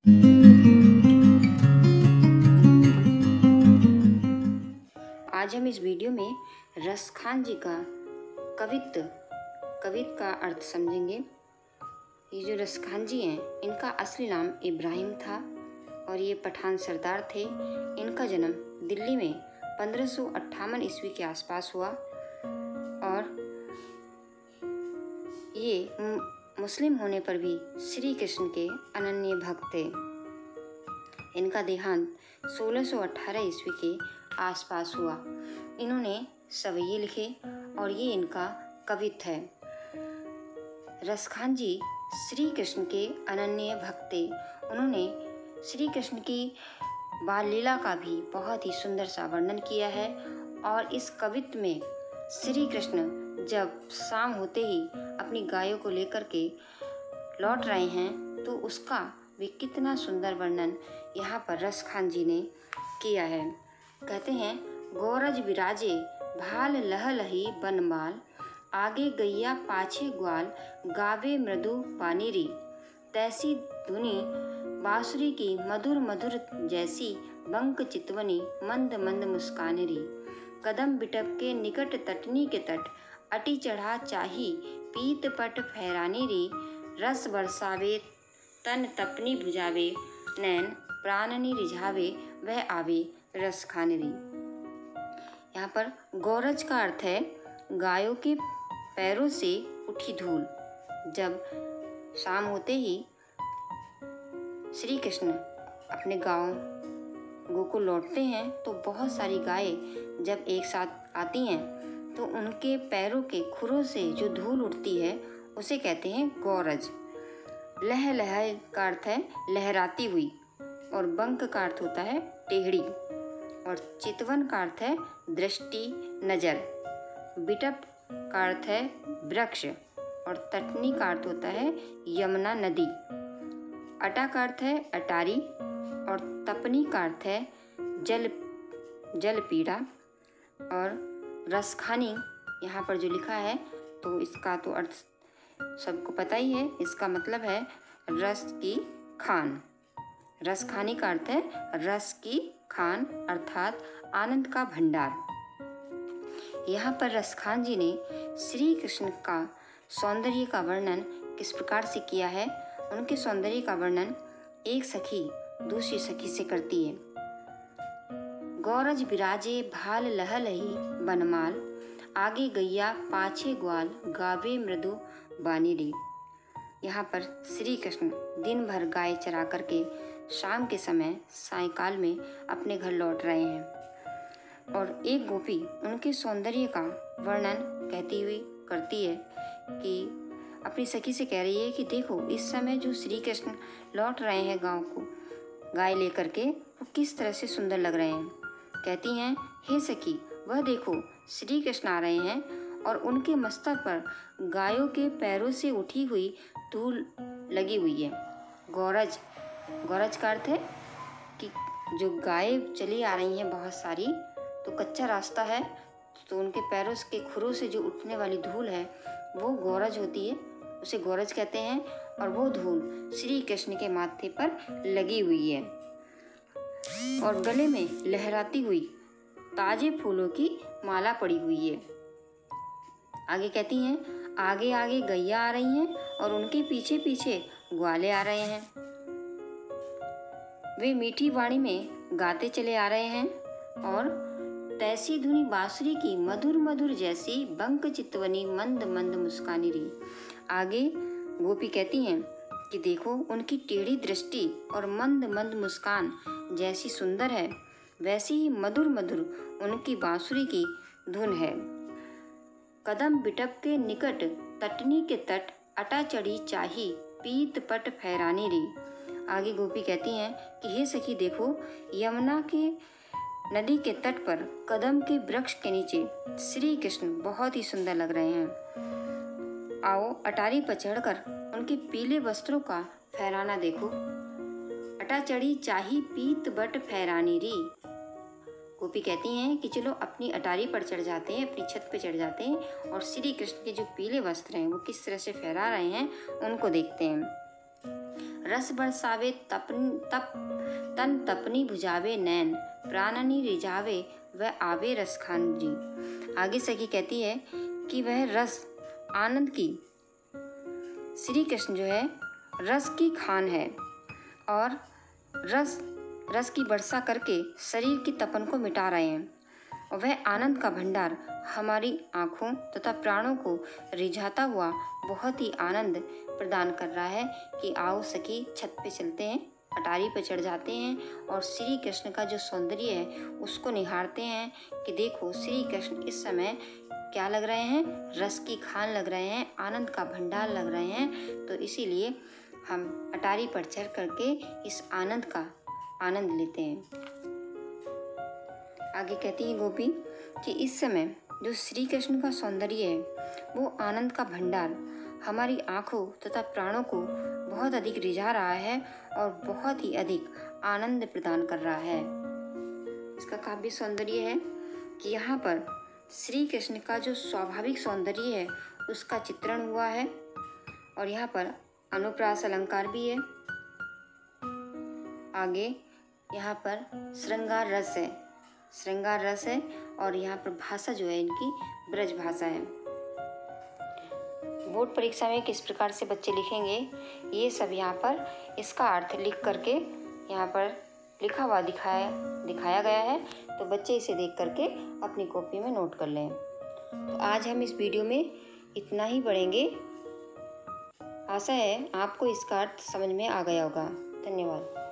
आज हम इस वीडियो में रसखान जी का कवित्त का अर्थ समझेंगे। ये जो रसखान जी हैं, इनका असली नाम इब्राहिम था और ये पठान सरदार थे। इनका जन्म दिल्ली में 1558 ईस्वी के आसपास हुआ और ये मुस्लिम होने पर भी श्री कृष्ण के अनन्य भक्त थे। इनका देहांत 1618 ईस्वी के आसपास हुआ। इन्होंने सवैये लिखे और ये इनका कवित्त है। रसखान जी श्री कृष्ण के अनन्य भक्त थे। उन्होंने श्री कृष्ण की बाल लीला का भी बहुत ही सुंदर सा वर्णन किया है और इस कवित्त में श्री कृष्ण जब शाम होते ही अपनी गायों को लेकर के लौट रहे हैं तो उसका भी कितना सुंदर वर्णन यहाँ पर रसखान जी ने किया है। कहते हैं, गोरज विराजे भाल लह लही बनमाल, आगे गैया पाछे ग्वाल, गावे मृदु पानीरी, तैसी धुनी बांसुरी की मधुर मधुर जैसी, बंक चितवनी मंद मंद मुस्कानेरी, कदम बिटप के निकट तटनी के तट, अटी चढ़ा चाही पीत पट फहरानी री, रस बरसावे तन तपनी बुझावे, नैन प्राणनी रिझावे, वह आवे रस खानेरी। यहाँ पर गोरज का अर्थ है गायों के पैरों से उठी धूल। जब शाम होते ही श्री कृष्ण अपने गांव गोकुल लौटते हैं तो बहुत सारी गायें जब एक साथ आती हैं तो उनके पैरों के खुरों से जो धूल उठती है उसे कहते हैं गोरज। लह लह का अर्थ है लहराती हुई और बंक का अर्थ होता है टेढ़ी और चितवन का अर्थ है दृष्टि नजर। बिटप का अर्थ है वृक्ष और तटनी का अर्थ होता है यमुना नदी। अटा का अर्थ है अटारी और तपनी का अर्थ है जल पीड़ा। और रसखानी यहाँ पर जो लिखा है तो इसका तो अर्थ सबको पता ही है। इसका मतलब है रस की खान। रसखानी का अर्थ है रस की खान अर्थात आनंद का भंडार। यहाँ पर रसखान जी ने श्री कृष्ण का सौंदर्य का वर्णन किस प्रकार से किया है। उनके सौंदर्य का वर्णन एक सखी दूसरी सखी से करती है। गौरज विराजे भाल लह लही बनमाल, आगे गैया पाछे ग्वाल, गावे मृदु बानीरी। यहाँ पर श्री कृष्ण दिन भर गाय चरा करके शाम के समय सायंकाल में अपने घर लौट रहे हैं और एक गोपी उनके सौंदर्य का वर्णन कहती हुई करती है कि अपनी सखी से कह रही है कि देखो इस समय जो श्री कृष्ण लौट रहे हैं गांव को गाय लेकर के वो किस तरह से सुंदर लग रहे हैं। कहती हैं, हे सखी वह देखो श्री कृष्ण आ रहे हैं और उनके मस्तक पर गायों के पैरों से उठी हुई धूल लगी हुई है। गौरज का अर्थ है कि जो गाय चली आ रही हैं बहुत सारी तो कच्चा रास्ता है तो उनके पैरों के खुरों से जो उठने वाली धूल है वो गौरज होती है, उसे गौरज कहते हैं और वो धूल श्री कृष्ण के माथे पर लगी हुई है और गले में लहराती हुई ताजे फूलों की माला पड़ी हुई है। आगे कहती हैं, आगे आगे गैया आ रही हैं और उनके पीछे पीछे ग्वाले आ रहे हैं। वे मीठी वाणी में गाते चले आ रहे हैं और तैसी धुनी बांसुरी की मधुर मधुर जैसी, बंक चितवनी मंद मंद मुस्कानी री। आगे गोपी कहती हैं कि देखो उनकी टेढ़ी दृष्टि और मंद मंद मुस्कान जैसी सुंदर है वैसी ही मधुर मधुर उनकी बांसुरी की धुन है। कदम बिटप के निकट तटनी के तट, अटा चढ़ी चाही पीत पट फहरानी री। आगे गोपी कहती हैं कि हे सखी देखो यमुना के नदी के तट पर कदम के वृक्ष के नीचे श्री कृष्ण बहुत ही सुंदर लग रहे हैं। आओ अटारी पर चढ़कर उनके पीले वस्त्रों का फहराना देखो। अटा चढ़ी चाही पीत बट फहरानी री। गोपी कहती हैं कि चलो अपनी अटारी पर चढ़ जाते हैं, अपनी छत पर चढ़ जाते हैं और श्री कृष्ण के जो पीले वस्त्र हैं वो किस तरह से फहरा रहे हैं उनको देखते हैं। रस बरसावे तन तपनी बुझावे नैन, प्राणनी रिझावे वह आवे रस खान जी। आगे सखी कहती है कि वह रस आनंद की, श्री कृष्ण जो है रस की खान है और रस की वर्षा करके शरीर की तपन को मिटा रहे हैं। और वह आनंद का भंडार हमारी आँखों तथा प्राणों को रिझाता हुआ बहुत ही आनंद प्रदान कर रहा है कि आओ सखी छत पे चलते हैं, अटारी पर चढ़ जाते हैं और श्री कृष्ण का जो सौंदर्य है उसको निहारते हैं कि देखो श्री कृष्ण इस समय क्या लग रहे हैं, रस की खान लग रहे हैं, आनंद का भंडार लग रहे हैं। तो इसीलिए हम अटारी पर चढ़ करके इस आनंद का आनंद लेते हैं। आगे कहती है गोपी कि इस समय जो श्री कृष्ण का सौंदर्य है वो आनंद का भंडार हमारी आँखों तथा प्राणों को बहुत अधिक रिझा रहा है और बहुत ही अधिक आनंद प्रदान कर रहा है। इसका काव्य सौंदर्य है कि यहाँ पर श्री कृष्ण का जो स्वाभाविक सौंदर्य है उसका चित्रण हुआ है और यहाँ पर अनुप्रास अलंकार भी है। आगे यहाँ पर श्रृंगार रस है और यहाँ पर भाषा जो है इनकी ब्रज भाषा है। बोर्ड परीक्षा में किस प्रकार से बच्चे लिखेंगे ये सब यहाँ पर इसका अर्थ लिख करके यहाँ पर लिखा हुआ दिखाया गया है, तो बच्चे इसे देख करके अपनी कॉपी में नोट कर लें। तो आज हम इस वीडियो में इतना ही पढ़ेंगे। आशा है आपको इसका अर्थ समझ में आ गया होगा। धन्यवाद।